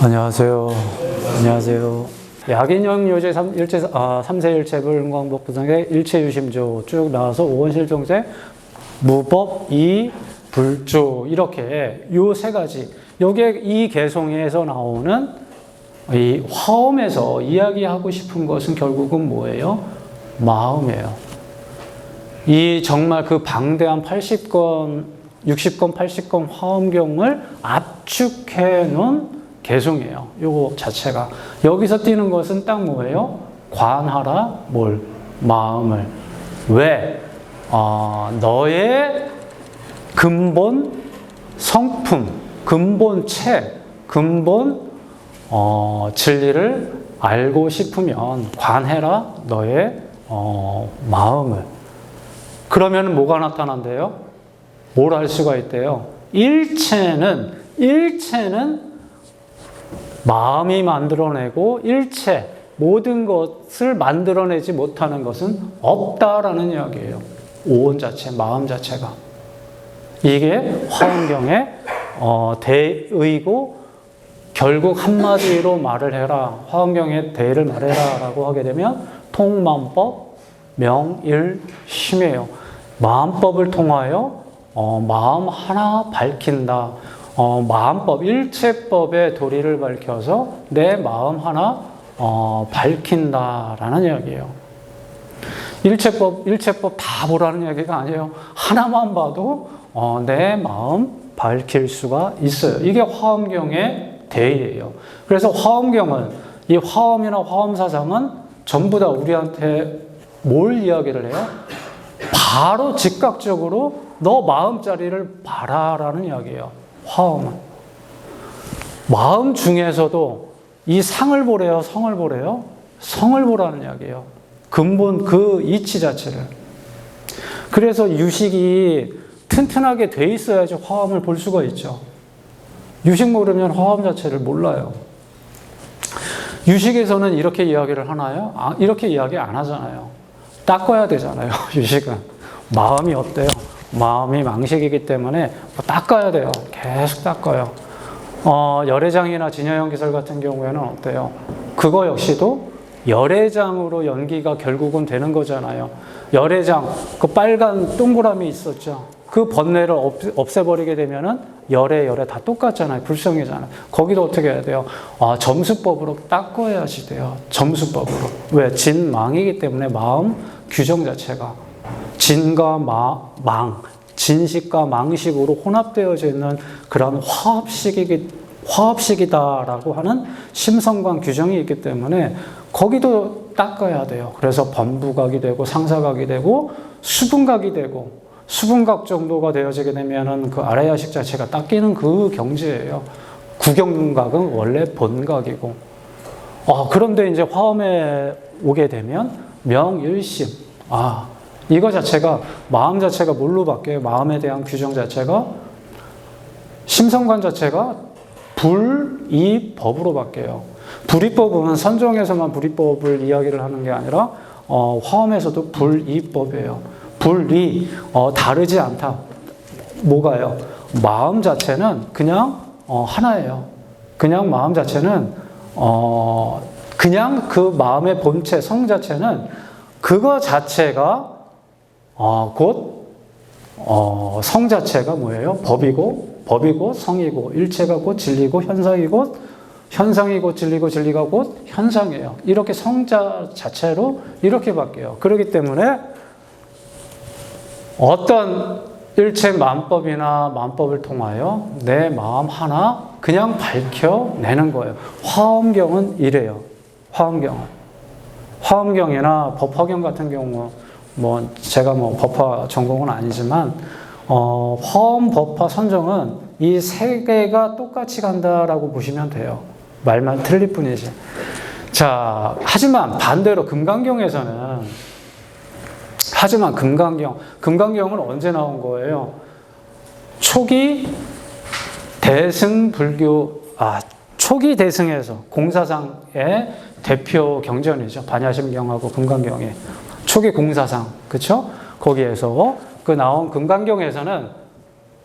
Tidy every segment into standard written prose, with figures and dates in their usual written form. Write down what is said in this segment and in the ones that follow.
안녕하세요. 안녕하세요. 약인형 요제 3세 일체불 은광복 부상의 일체유심조 쭉 나와서 오원실종세 무법 이불주 이렇게 요 세 가지 요게 이 개송에서 나오는 이 화엄에서 이야기하고 싶은 것은 결국은 뭐예요? 마음이에요. 이 정말 그 방대한 80권, 60권, 80권 화엄경을 압축해 놓은 개송이에요. 요거 자체가. 여기서 띄는 것은 딱 뭐예요? 관하라 뭘? 마음을. 왜? 너의 근본 성품, 근본체, 근본 진리를 알고 싶으면 관해라 너의 마음을. 그러면 뭐가 나타난대요? 뭘 알 수가 있대요? 일체는 마음이 만들어내고 일체 모든 것을 만들어내지 못하는 것은 없다라는 이야기예요. 오온 자체, 마음 자체가. 이게 화엄경의 대의고 결국 한마디로 말을 해라. 화엄경의 대의를 말해라 라고 하게 되면 통마음법 명일심이에요. 마음법을 통하여 마음 하나 밝힌다. 마음법, 일체법의 도리를 밝혀서 내 마음 하나 밝힌다라는 이야기예요. 일체법 다 보라는 이야기가 아니에요. 하나만 봐도 내 마음 밝힐 수가 있어요. 이게 화엄경의 대의예요. 그래서 화엄경은, 이 화엄이나 화엄사상은 전부 다 우리한테 뭘 이야기를 해요? 바로 즉각적으로 너 마음자리를 봐라라는 이야기예요. 화엄은. 마음 중에서도 이 상을 보래요? 성을 보래요? 성을 보라는 이야기예요. 근본 그 이치 자체를. 그래서 유식이 튼튼하게 돼 있어야지 화엄을 볼 수가 있죠. 유식 모르면 화엄 자체를 몰라요. 유식에서는 이렇게 이야기를 하나요? 이렇게 이야기 안 하잖아요. 닦아야 되잖아요. 유식은. 마음이 어때요? 마음이 망식이기 때문에 닦아야 돼요. 계속 닦아요. 열애장이나 진여연기설 같은 경우에는 어때요? 그거 역시도 열애장으로 연기가 결국은 되는 거잖아요. 열애장, 그 빨간 동그라미 있었죠. 그 번뇌를 없애버리게 되면은 열애 다 똑같잖아요. 불성이잖아요. 거기도 어떻게 해야 돼요? 점수법으로 닦아야지 돼요. 점수법으로. 왜? 진망이기 때문에 마음 규정 자체가. 진과 망, 진식과 망식으로 혼합되어져 있는 그런 화합식이다라고 하는 심성관 규정이 있기 때문에 거기도 닦아야 돼요. 그래서 범부각이 되고 상사각이 되고 수분각이 되고 수분각 정도가 되어지게 되면은 그 아라야식 자체가 닦이는 그 경지예요. 구경각은 원래 본각이고. 그런데 이제 화엄에 오게 되면 명일심. 이거 자체가, 마음 자체가 뭘로 바뀌어요? 마음에 대한 규정 자체가, 심성관 자체가 불이법으로 바뀌어요. 불이법은 선정에서만 불이법을 이야기를 하는 게 아니라, 화엄에서도 불이법이에요. 불이, 다르지 않다. 뭐가요? 마음 자체는 그냥, 하나예요. 그냥 마음 자체는, 그냥 그 마음의 본체, 성 자체는 그거 자체가 곧 성 자체가 뭐예요? 법이고 성이고 일체가 곧 진리고 현상이 곧 진리고 진리가 곧 현상이에요. 이렇게 성자 자체로 이렇게 바뀌어요. 그렇기 때문에 어떤 일체 만법이나 만법을 통하여 내 마음 하나 그냥 밝혀내는 거예요. 화엄경은 이래요. 화엄경이나 법화경 같은 경우 제가 법화 전공은 아니지만, 화엄, 법화, 선정은 이 세 개가 똑같이 간다라고 보시면 돼요. 말만 틀릴 뿐이지. 자, 하지만 반대로 금강경은 언제 나온 거예요? 초기 대승에서 공사상의 대표 경전이죠. 반야심경하고 금강경이. 초기 공사상, 그쵸? 거기에서 그 나온 금강경에서는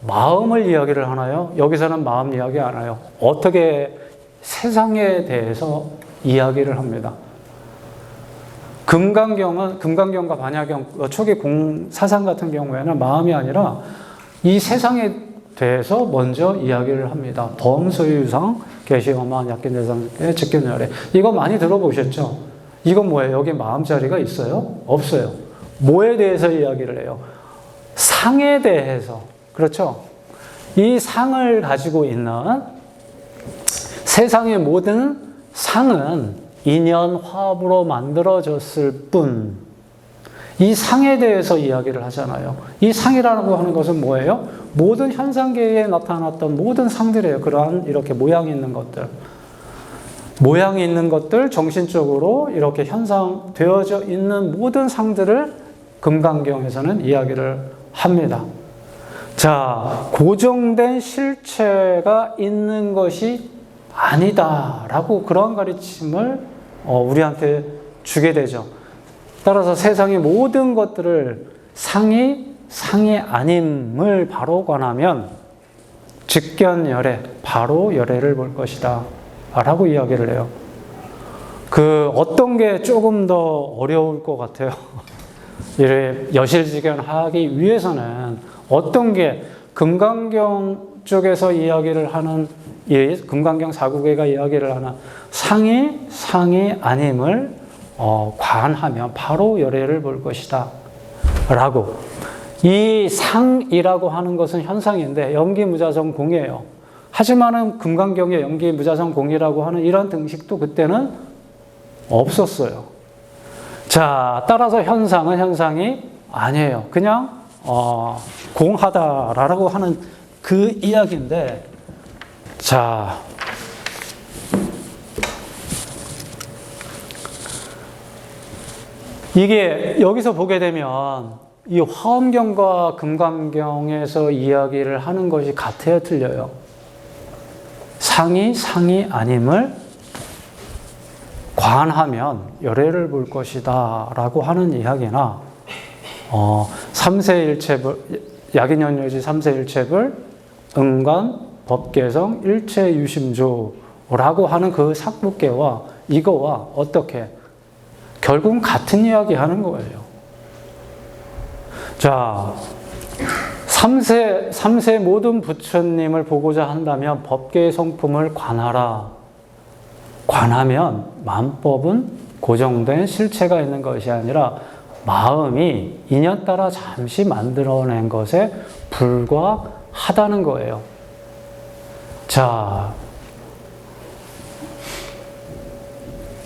마음을 이야기를 하나요? 여기서는 마음 이야기 안 해요. 어떻게 세상에 대해서 이야기를 합니다. 금강경과 반야경, 초기 사상 같은 경우에는 마음이 아니라 이 세상에 대해서 먼저 이야기를 합니다. 범소유상, 계시어만, 약견재상의 직견열애. 이거 많이 들어보셨죠? 이건 뭐예요? 여기 마음 자리가 있어요? 없어요. 뭐에 대해서 이야기를 해요? 상에 대해서. 그렇죠? 이 상을 가지고 있는 세상의 모든 상은 인연, 화합으로 만들어졌을 뿐, 이 상에 대해서 이야기를 하잖아요. 이 상이라고 하는 것은 뭐예요? 모든 현상계에 나타났던 모든 상들이에요. 그러한 이렇게 모양이 있는 것들. 모양이 있는 것들, 정신적으로 이렇게 현상되어져 있는 모든 상들을 금강경에서는 이야기를 합니다. 자, 고정된 실체가 있는 것이 아니다라고 그런 가르침을 우리한테 주게 되죠. 따라서 세상의 모든 것들을 상이 아님을 바로 관하면 직견열애, 바로 열애를 볼 것이다 라고 이야기를 해요. 어떤 게 조금 더 어려울 것 같아요. 여실직견하기 위해서는 어떤 게 금강경 쪽에서 이야기를 하는, 금강경 사국외가 이야기를 하는 상이 아님을 관하면 바로 열애를 볼 것이다 라고. 이 상이라고 하는 것은 현상인데 연기무자성 공이에요. 하지만은 금강경의 연기무자성 공이라고 하는 이런 등식도 그때는 없었어요. 자, 따라서 현상은 현상이 아니에요. 그냥 공하다라고 하는 그 이야기인데, 자, 이게 여기서 보게 되면 이 화엄경과 금강경에서 이야기를 하는 것이 같아요, 틀려요? 상이 아님을 관하면 열애를 볼 것이다 라고 하는 이야기나, 약인연요지 3세1체불 응관 법계성 일체유심조라고 하는 그 삭부계와 이거와 어떻게 결국은 같은 이야기 하는 거예요. 자, 3세 모든 부처님을 보고자 한다면 법계의 성품을 관하라. 관하면 만법은 고정된 실체가 있는 것이 아니라 마음이 인연 따라 잠시 만들어낸 것에 불과하다는 거예요. 자,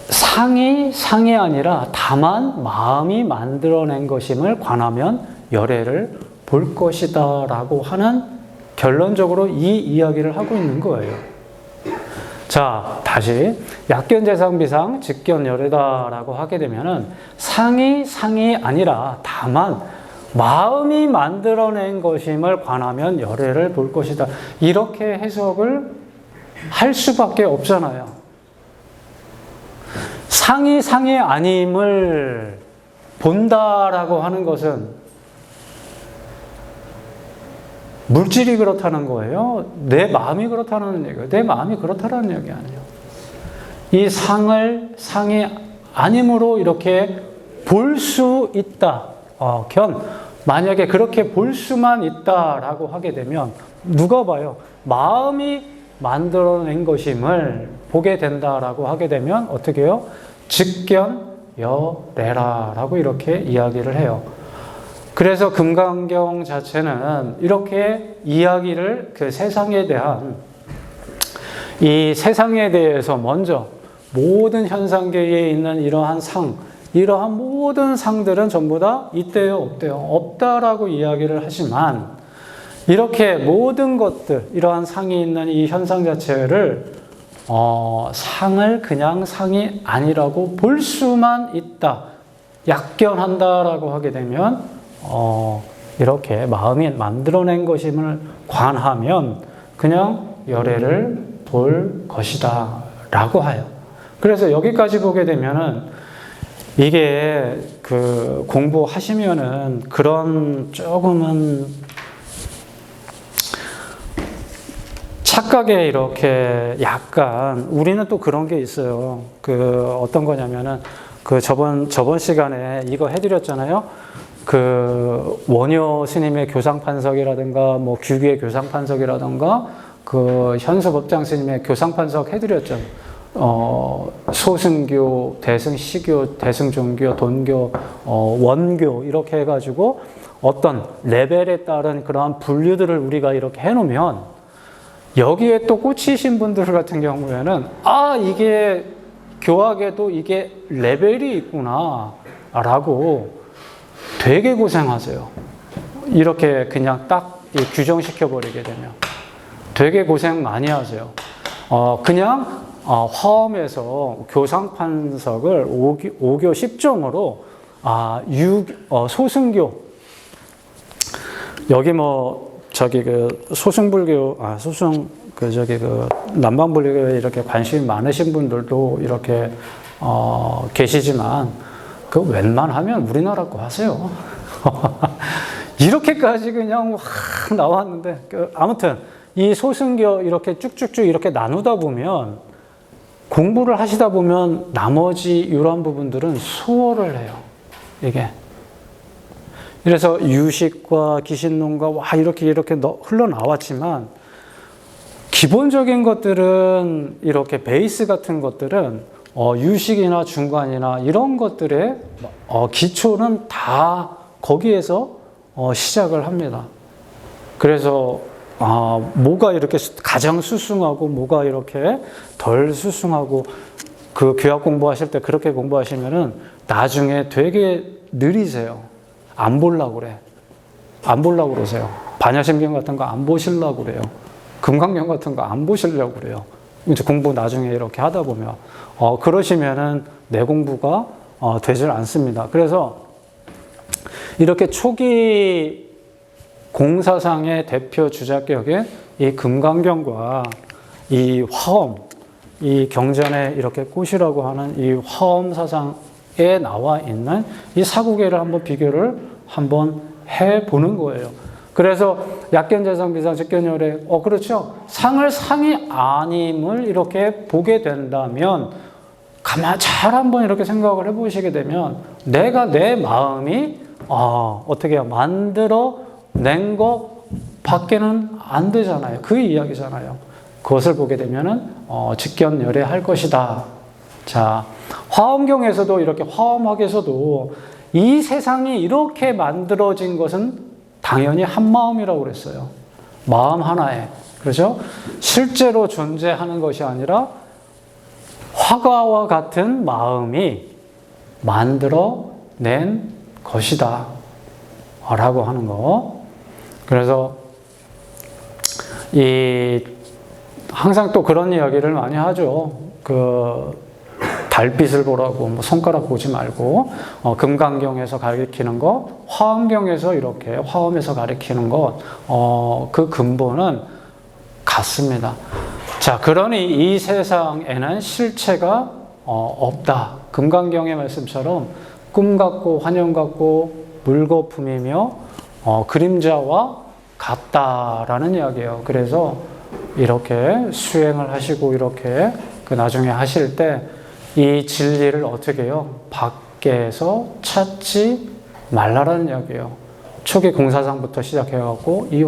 상이 아니라 다만 마음이 만들어낸 것임을 관하면 열애를 볼 것이다 라고 하는 결론적으로 이 이야기를 하고 있는 거예요. 자, 다시 약견재상비상 직견열애다라고 하게 되면은 상이 아니라 다만 마음이 만들어낸 것임을 관하면 열애를 볼 것이다. 이렇게 해석을 할 수밖에 없잖아요. 상이 아님을 본다라고 하는 것은 물질이 그렇다는 거예요? 내 마음이 그렇다는 얘기예요? 내 마음이 그렇다는 얘기 아니에요. 이 상이 아님으로 이렇게 볼 수 있다. 만약에 그렇게 볼 수만 있다라고 하게 되면 누가 봐요? 마음이 만들어낸 것임을 보게 된다라고 하게 되면 어떻게 해요? 직견열애라라고 이렇게 이야기를 해요. 그래서 금강경 자체는 이렇게 이야기를 그 세상에 대한 이 세상에 대해서 먼저 모든 현상계에 있는 이러한 이러한 모든 상들은 전부 다 있대요, 없대요? 없다라고 이야기를 하지만 이렇게 모든 것들, 이러한 상이 있는 이 현상 자체를 상을 그냥 상이 아니라고 볼 수만 있다, 약견한다라고 하게 되면 이렇게 마음이 만들어낸 것임을 관하면 그냥 열애를 볼 것이다 라고 해요. 그래서 여기까지 보게 되면은 이게 공부하시면은 그런 조금은 착각에 이렇게 약간 우리는 또 그런 게 있어요. 그 어떤 거냐면은 그 저번 시간에 이거 해드렸잖아요. 그 원효 스님의 교상판석이라든가 뭐 규기의 교상판석이라든가 그 현수법장 스님의 교상판석 해드렸죠. 소승교, 대승시교, 대승종교, 돈교, 원교 이렇게 해가지고 어떤 레벨에 따른 그러한 분류들을 우리가 이렇게 해놓으면 여기에 또 꽂히신 분들 같은 경우에는 이게 교학에도 이게 레벨이 있구나 라고 되게 고생하세요. 이렇게 그냥 딱 규정시켜버리게 되면 되게 고생 많이 하세요. 그냥 화엄에서 교상판석을 5교 10종으로 소승교 여기 뭐 저기 그 소승불교 남방불교에 이렇게 관심이 많으신 분들도 이렇게 계시지만 그 웬만하면 우리나라 거 하세요. 이렇게까지 그냥 확 나왔는데 아무튼 이 소승교 이렇게 쭉쭉쭉 이렇게 나누다 보면 공부를 하시다 보면 나머지 이런 부분들은 소홀을 해요. 이게. 그래서 유식과 기신론과 이렇게 흘러나왔지만 기본적인 것들은 이렇게 베이스 같은 것들은 유식이나 중간이나 이런 것들의 기초는 다 거기에서 시작을 합니다. 그래서 뭐가 이렇게 가장 수승하고 뭐가 이렇게 덜 수승하고 그 교학 공부하실 때 그렇게 공부하시면은 나중에 되게 느리세요. 안 보려고 그래. 안 보려고 그러세요. 반야심경 같은 거 안 보시려고 그래요. 금강경 같은 거 안 보시려고 그래요. 이제 공부 나중에 이렇게 하다 보면 그러시면은 내 공부가 되질 않습니다. 그래서 이렇게 초기 공사상의 대표 주자격인 이 금강경과 이 화엄, 이 경전에 이렇게 꽃이라고 하는 이 화엄 사상에 나와 있는 이 사구계를 한번 비교를 한번 해보는 거예요. 그래서 약견재상 비상 직견열애 그렇죠. 상을 상이 아님을 이렇게 보게 된다면 가만 잘 한번 이렇게 생각을 해보시게 되면 내가 내 마음이 어떻게 만들어 낸 거 밖에는 안 되잖아요. 그 이야기잖아요. 그것을 보게 되면은 직견열애할 것이다. 자, 화엄경에서도 이렇게 화엄학에서도 이 세상이 이렇게 만들어진 것은 당연히 한 마음이라고 그랬어요. 마음 하나에. 그렇죠? 실제로 존재하는 것이 아니라 화가와 같은 마음이 만들어낸 것이다. 라고 하는 거. 그래서 항상 또 그런 이야기를 많이 하죠. 달빛을 보라고 손가락 보지 말고 금강경에서 가리키는 것, 화엄경에서 이렇게 화엄에서 가리키는 것, 그 근본은 같습니다. 자, 그러니 이 세상에는 실체가 없다. 금강경의 말씀처럼 꿈 같고 환영 같고 물거품이며 그림자와 같다라는 이야기예요. 그래서 이렇게 수행을 하시고 이렇게 나중에 하실 때 이 진리를 어떻게 해요? 밖에서 찾지 말라라는 이야기예요. 초기 공사상부터 시작해갖고 이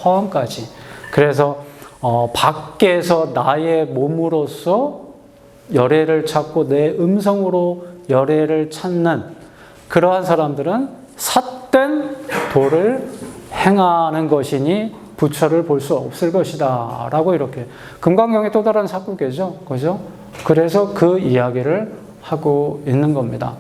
화엄까지. 그래서 밖에서 나의 몸으로서 열애를 찾고 내 음성으로 열애를 찾는 그러한 사람들은 삿된 도를 행하는 것이니 부처를 볼 수 없을 것이다 라고 이렇게 금강경의 또 다른 사구계죠. 그죠? 그래서 그 이야기를 하고 있는 겁니다.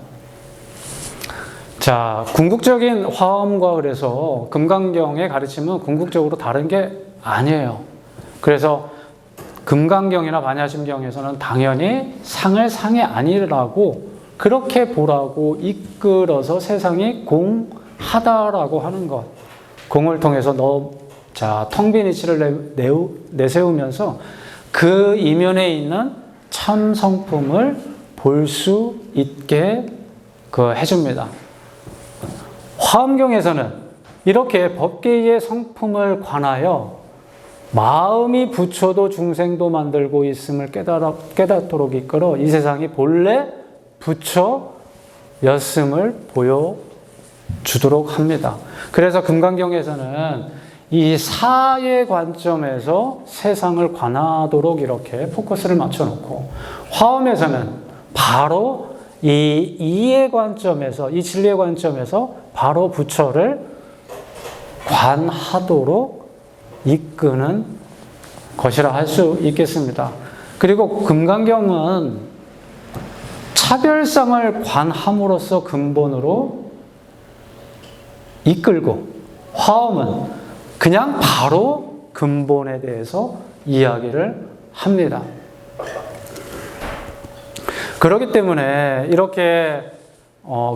자, 궁극적인 화엄과 그래서 금강경의 가르침은 궁극적으로 다른 게 아니에요. 그래서 금강경이나 반야심경에서는 당연히 상을 상이 아니라고 그렇게 보라고 이끌어서 세상이 공하다라고 하는 것. 공을 통해서 텅 빈 이치를 내세우면서 그 이면에 있는 참 성품을 볼 수 있게 해줍니다. 화엄경에서는 이렇게 법계의 성품을 관하여 마음이 부처도 중생도 만들고 있음을 깨닫도록 이끌어 이 세상이 본래 부처였음을 보여주도록 합니다. 그래서 금강경에서는 이 사의 관점에서 세상을 관하도록 이렇게 포커스를 맞춰놓고, 화엄에서는 바로 이 이의 관점에서, 이 진리의 관점에서 바로 부처를 관하도록 이끄는 것이라 할 수 있겠습니다. 그리고 금강경은 차별상을 관함으로써 근본으로 이끌고, 화엄은 그냥 바로 근본에 대해서 이야기를 합니다. 그렇기 때문에 이렇게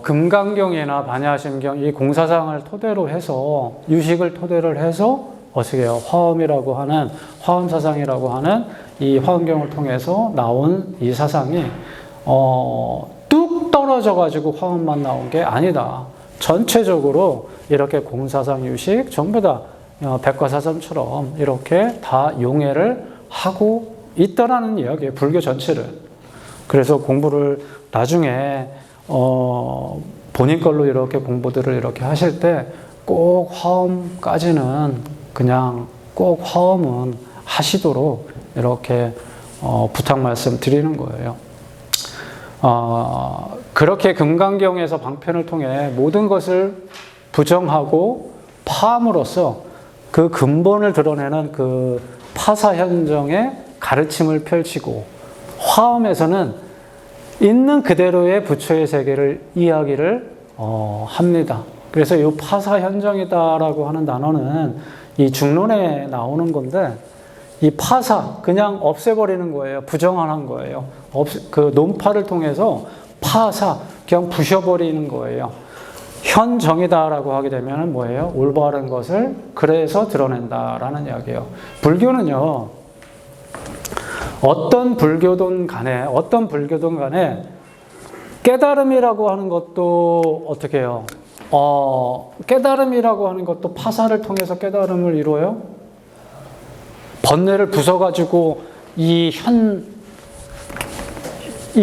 금강경이나 반야심경 이 공사상을 토대로 해서, 유식을 토대로 해서 어떻게 해요? 화엄이라고 하는, 화엄사상이라고 하는 이 화엄경을 통해서 나온 이 사상이 뚝 떨어져 가지고 화엄만 나온 게 아니다. 전체적으로 이렇게 공사상, 유식 전부 다 백과사전처럼 이렇게 다 용해를 하고 있다라는 이야기예요. 불교 전체를. 그래서 공부를 나중에 본인 걸로 이렇게 공부들을 이렇게 하실 때 꼭 화엄까지는 그냥 꼭 화엄은 하시도록 이렇게 부탁 말씀 드리는 거예요. 그렇게 금강경에서 방편을 통해 모든 것을 부정하고 파함으로써 그 근본을 드러내는 그 파사현정의 가르침을 펼치고, 화엄에서는 있는 그대로의 부처의 세계를 이야기를 합니다. 그래서 이 파사현정이다라고 하는 단어는 이 중론에 나오는 건데, 이 파사, 그냥 없애버리는 거예요. 부정하는 거예요. 그 논파를 통해서 파사, 그냥 부셔버리는 거예요. 현정이다라고 하게 되면 뭐예요? 올바른 것을 그래서 드러낸다라는 이야기예요. 불교는요, 어떤 불교든 간에 깨달음이라고 하는 것도 어떻게 해요? 깨달음이라고 하는 것도 파사를 통해서 깨달음을 이루어요? 번뇌를 부숴가지고 이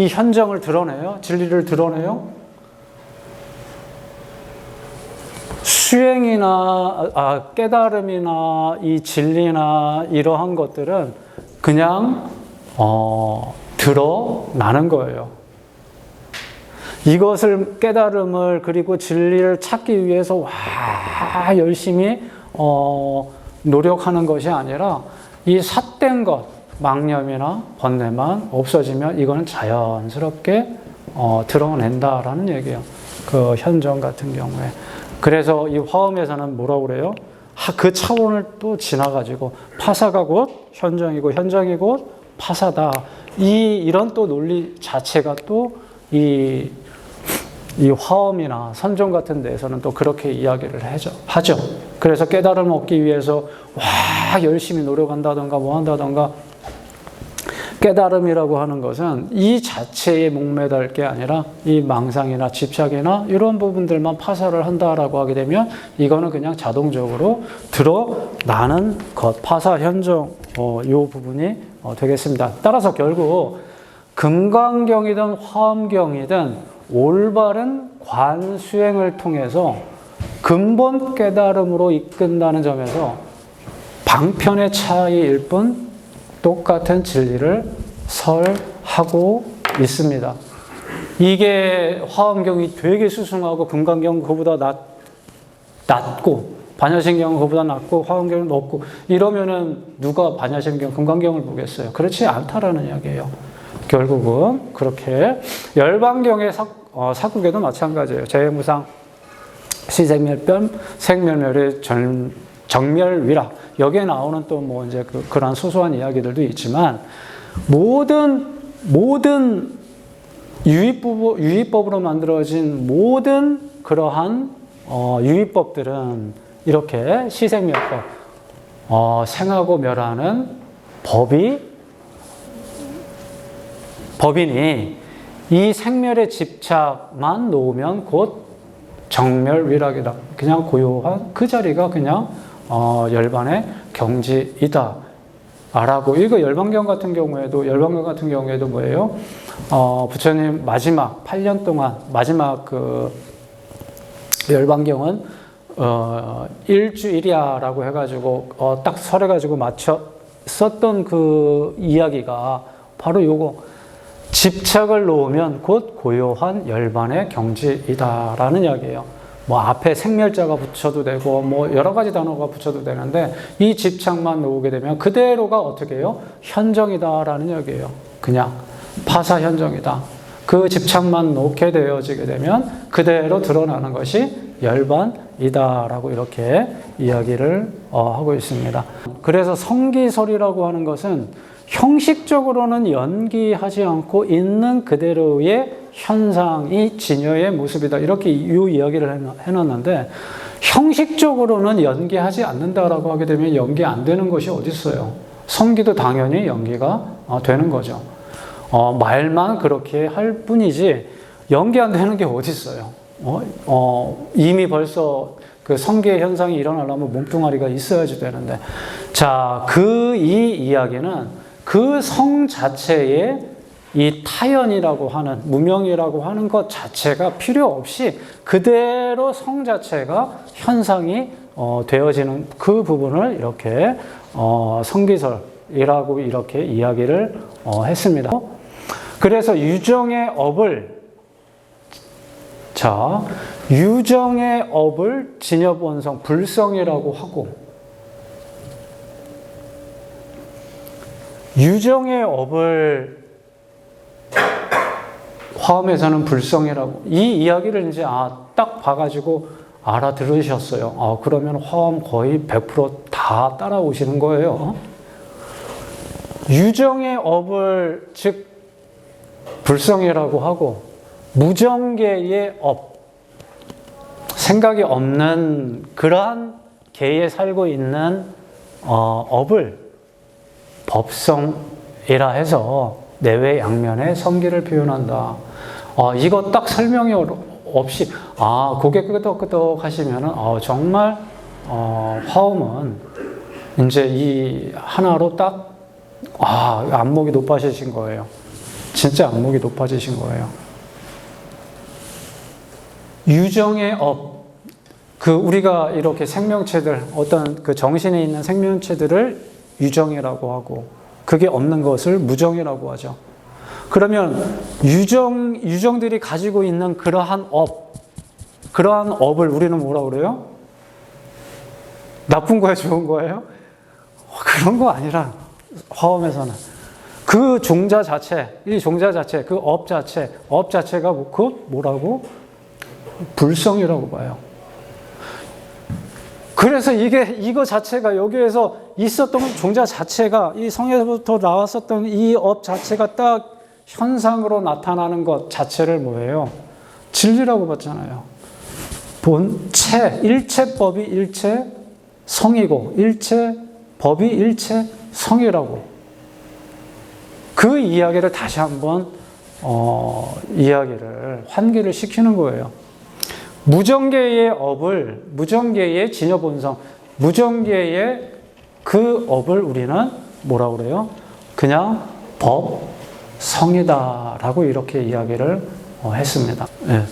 현정을 드러내요? 진리를 드러내요? 수행이나 깨달음이나 이 진리나 이러한 것들은 그냥 드러나는 거예요. 이것을, 깨달음을, 그리고 진리를 찾기 위해서 열심히 노력하는 것이 아니라 이 삿된 것, 망념이나 번뇌만 없어지면 이거는 자연스럽게 드러낸다라는 얘기예요. 그 현정 같은 경우에. 그래서 이 화엄에서는 뭐라고 그래요? 그 차원을 또 지나가지고 파사가 곧 현정이고 현정이 곧 파사다. 이런 또 논리 자체가 또 이 화엄이나 선정 같은 데에서는 또 그렇게 이야기를 하죠. 그래서 깨달음을 얻기 위해서 열심히 노력한다던가 뭐 한다던가, 깨달음이라고 하는 것은 이 자체에 목매달 게 아니라 이 망상이나 집착이나 이런 부분들만 파사를 한다라고 하게 되면 이거는 그냥 자동적으로 드러나는 것, 파사 현정, 이 부분이 되겠습니다. 따라서 결국 금강경이든 화엄경이든 올바른 관수행을 통해서 근본 깨달음으로 이끈다는 점에서 방편의 차이일 뿐 똑같은 진리를 설하고 있습니다. 이게 화엄경이 되게 수승하고 금강경 그보다 낮고, 반야심경은 그보다 낮고, 화엄경은 높고, 이러면은 누가 반야심경, 금강경을 보겠어요? 그렇지 않다라는 이야기예요. 결국은 그렇게 열반경의 사국에도 마찬가지예요. 재무상, 시생멸변, 생멸멸의 정멸위락. 여기에 나오는 또 뭐 이제 그런 소소한 이야기들도 있지만, 모든 유의법으로 만들어진 모든 그러한 유의법들은 이렇게 시생멸법, 생하고 멸하는 법인이 이 생멸의 집착만 놓으면 곧 정멸위락이다. 그냥 고요한 그 자리가 그냥 열반의 경지이다. 아라고. 이거 열반경 같은 경우에도 뭐예요? 부처님 마지막 8년 동안 마지막 그 열반경은 일주일이야라고 해가지고 딱 설해가지고 맞춰 썼던 그 이야기가 바로 요거, 집착을 놓으면 곧 고요한 열반의 경지이다라는 이야기예요. 뭐 앞에 생멸자가 붙여도 되고 뭐 여러 가지 단어가 붙여도 되는데 이 집착만 놓게 되면 그대로가 어떻게 해요? 현정이다라는 이야기예요. 그냥 파사 현정이다. 그 집착만 놓게 되어지게 되면 그대로 드러나는 것이 열반이다라고 이렇게 이야기를 하고 있습니다. 그래서 성기설이라고 하는 것은 형식적으로는 연기하지 않고 있는 그대로의 현상이 진여의 모습이다. 이렇게 이 이야기를 해놨는데, 형식적으로는 연기하지 않는다라고 하게 되면 연기 안 되는 것이 어디 있어요? 성기도 당연히 연기가 되는 거죠. 말만 그렇게 할 뿐이지 연기 안 되는 게 어디 있어요? 이미 벌써 그 성기의 현상이 일어나려면 몸뚱아리가 있어야지 되는데, 자, 이 이야기는 그 성 자체에 이 타연이라고 하는, 무명이라고 하는 것 자체가 필요 없이 그대로 성 자체가 현상이 되어지는 그 부분을 이렇게 성기설이라고 이렇게 이야기를 했습니다. 그래서 유정의 업을 진여본성, 불성이라고 하고, 유정의 업을 화엄에서는 불성이라고, 이 이야기를 이제 딱 봐가지고 알아들으셨어요. 그러면 화엄 거의 100% 다 따라오시는 거예요. 유정의 업을 즉 불성이라고 하고, 무정계의 업, 생각이 없는 그러한 계에 살고 있는 업을 법성이라 해서 내외 양면의 성기를 표현한다. 이거 딱 설명이 없이 고개 끄덕끄덕 하시면은 정말 화엄은 이제 이 하나로 딱 안목이 높아지신 거예요. 진짜 안목이 높아지신 거예요. 유정의 업, 우리가 이렇게 생명체들, 어떤 그 정신에 있는 생명체들을 유정이라고 하고, 그게 없는 것을 무정이라고 하죠. 그러면 유정들이 가지고 있는 그러한 업을 우리는 뭐라고 그래요? 나쁜 거예요, 좋은 거예요? 그런 거 아니라 화엄에서는 그 종자 자체, 그 업 자체가 그 뭐라고? 불성이라고 봐요. 그래서 이거 자체가 여기에서 있었던 종자 자체가, 이 성에서부터 나왔었던 이 업 자체가 딱 현상으로 나타나는 것 자체를 뭐예요? 진리라고 봤잖아요. 본체, 일체법이 일체 성이고, 일체법이 일체 성이라고. 그 이야기를 다시 한번 환기를 시키는 거예요. 무정계의 업을, 무정계의 진여본성, 무정계의 그 업을 우리는 뭐라고 그래요? 그냥 법성이다라고 이렇게 이야기를 했습니다. 네.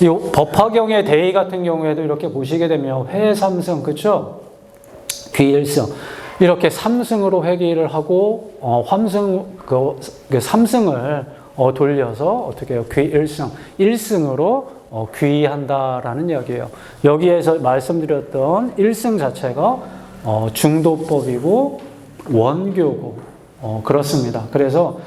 이 법화경의 대의 같은 경우에도 이렇게 보시게 되면 회삼승, 그렇죠? 귀일승, 이렇게 삼승으로 회귀를 하고 그 삼승을 돌려서 어떻게 해요? 귀일승, 일승으로 귀의한다라는 이야기예요. 여기에서 말씀드렸던 일승 자체가 중도법이고 원교고 그렇습니다. 그래서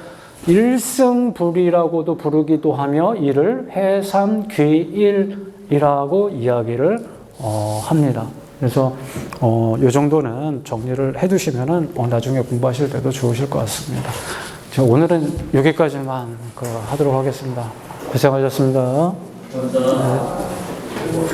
일승불이라고도 부르기도 하며 이를 해삼귀일이라고 이야기를 합니다. 그래서 이 정도는 정리를 해두시면은 나중에 공부하실 때도 좋으실 것 같습니다. 오늘은 여기까지만 하도록 하겠습니다. 고생하셨습니다. 감사합니다. 네.